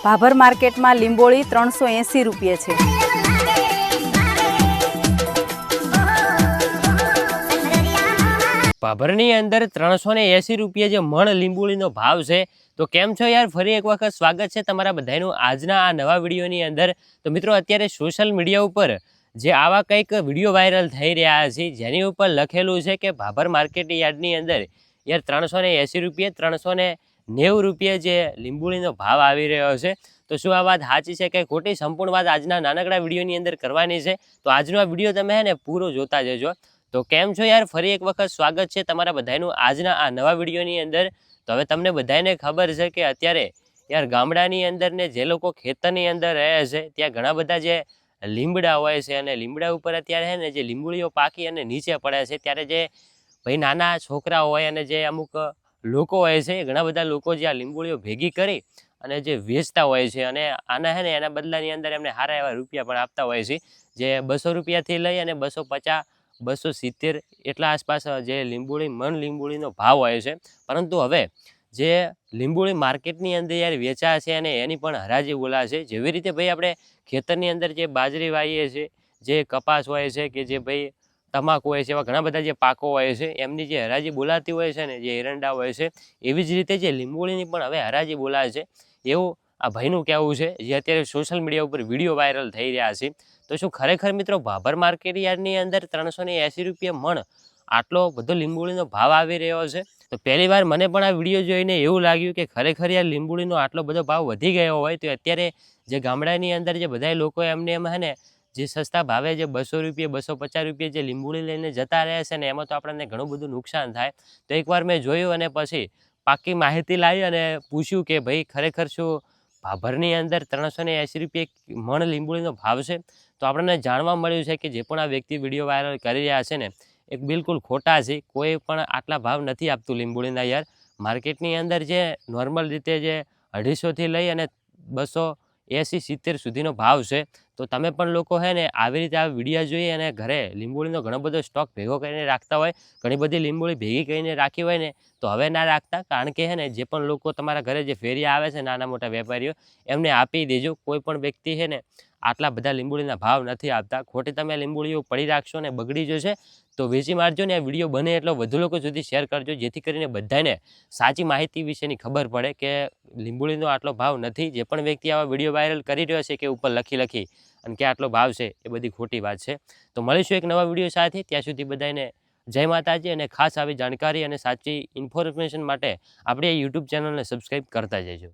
ભાભર માર્કેટમાં લીંબોળી 380 રૂપિયા છે। ભાભરની અંદર 380 રૂપિયા જે મણ લીંબોળીનો ભાવ છે। તો કેમ છો યાર, ફરી એક વખત સ્વાગત છે તમારા બધાનું આજના આ નવા વિડીયોની અંદર। તો મિત્રો અત્યારે સોશિયલ મીડિયા ઉપર જે આવા કંઈક વિડીયો વાયરલ થઈ રહ્યા છે જેની ઉપર લખેલું છે કે ભાભર માર્કેટ યાર્ડની અંદર યાર 380 રૂપિયા 390 રૂપિયા જે લીંબોળીનો ભાવ આવી રહ્યો છે। તો શું આ વાત સાચી છે કે ખોટી, સંપૂર્ણ વાત આજના નાનકડા વિડીયોની અંદર કરવાની છે। તો આજનો આ વિડીયો તમે હે ને પૂરો જોતા જજો। તો કેમ છો યાર, ફરી એક વખત સ્વાગત છે તમારા બધાનું આજના આ નવા વિડીયોની અંદર। તો હવે તમને બધાને ખબર છે કે અત્યારે યાર ગામડાની અંદર ને જે લોકો ખેતરની અંદર રહે છે ત્યાં ઘણા બધા જે લીમડા હોય છે અને લીમડા ઉપર અત્યારે છે ને જે લીંબુડીઓ પાકી અને નીચે પડે છે ત્યારે જે ભાઈ નાના છોકરા હોય અને જે અમુક લોકો હોય છે, ઘણા બધા લોકો જે આ લીંબુડીઓ ભેગી કરી અને જે વેચતા હોય છે અને આના છે ને એના બદલાની અંદર એમને સારા એવા રૂપિયા પણ આપતા હોય છે। જે 200 રૂપિયાથી લઈ અને 250 270 એટલા આસપાસ જે લીંબોળી મણ લીંબોળીનો ભાવ હોય છે। પરંતુ હવે જે લીંબોળી માર્કેટની અંદર યાર વેચાય છે અને એની પણ હરાજી બોલાશે। જેવી રીતે ભાઈ આપણે ખેતરની અંદર જે બાજરી વાવીએ છીએ, જે કપાસ હોય છે કે જે ભાઈ તમાકુ હોય છે, એવા ઘણા બધા જે પાકો હોય છે એમની જે હરાજી બોલાતી હોય છે ને જે એરંડા હોય છે, એવી જ રીતે જે લીંબોળીની પણ હવે હરાજી બોલાય છે એવું આ ભાઈનું કહેવું છે જે અત્યારે સોશિયલ મીડિયા ઉપર વિડીયો વાયરલ થઈ રહ્યા છે। તો શું ખરેખર મિત્રો ભાભર માર્કેટ યાર્ડની અંદર 380 રૂપિયા મણ આટલો બધો લીંબોળીનો ભાવ આવી રહ્યો છે? તો પહેલી વાર મને પણ આ વિડીયો જોઈને એવું લાગ્યું કે ખરેખર યાર લીંબોળીનો આટલો બધો ભાવ વધી ગયો હોય તો અત્યારે જે ગામડાની અંદર જે બધા લોકો એમને એમ હે ને જે સસ્તા ભાવે જે 200 રૂપિયા 250 રૂપિયા જે લીંબોળી લઈને જતા રહે છે ને એમાં તો આપણને ઘણું બધું નુકસાન થાય। તો એકવાર મેં જોયું અને પછી પાકી માહિતી લાવી અને પૂછ્યું કે ભાઈ ખરેખર શું ભાભરની અંદર 380 રૂપિયા મણ લીંબોળીનો ભાવ છે? તો આપણને જાણવા મળ્યું છે કે જે પણ આ વ્યક્તિ વિડીયો વાયરલ કરી રહ્યા છે ને એક બિલકુલ ખોટા છે। કોઈ પણ આટલા ભાવ નથી આપતું લીંબોળીના યાર। માર્કેટની અંદર જે નોર્મલ રીતે જે 250થી લઈ અને 280 70 સુધીનો ભાવ છે। તો તમે પણ લોકો હે ને આવી રીતે આ વિડીયો જોઈએ અને ઘરે લીંબોળીનો ઘણો બધો સ્ટોક ભેગો કરીને રાખતા હોય, ઘણી બધી લીંબોળી ભેગી કરીને રાખી હોય ને તો હવે ના રાખતા, કારણ કે હે ને જે પણ લોકો તમારા ઘરે જે ફેરિયા આવે છે નાના મોટા વેપારીઓ એમને આપી દેજો। કોઈ પણ વ્યક્તિ છે ને આટલા બધા લીંબોળીના ભાવ નથી આપતા। ખોટી તમે લીંબોળીઓ પડી રાખશો ને બગડી જશે તો વેચી મારજો ને। આ વિડીયો બને એટલો વધુ લોકો સુધી શેર કરજો જેથી કરીને બધાને સાચી માહિતી વિશેની ખબર પડે કે લીંબોળીનો આટલો ભાવ નથી। જે પણ વ્યક્તિ આવા વિડીયો વાયરલ કરી રહ્યો છે કે ઉપર લખી અને કે આટલો ભાવ છે એ બધી ખોટી વાત છે। તો મળીશું એક નવા વિડીયો સાથે, ત્યાં સુધી બધાને જય માતાજી। અને ખાસ આવી જાણકારી અને સાચી ઇન્ફોર્મેશન માટે આપણે યુટ્યુબ ચેનલને સબસ્ક્રાઈબ કરતા જજો।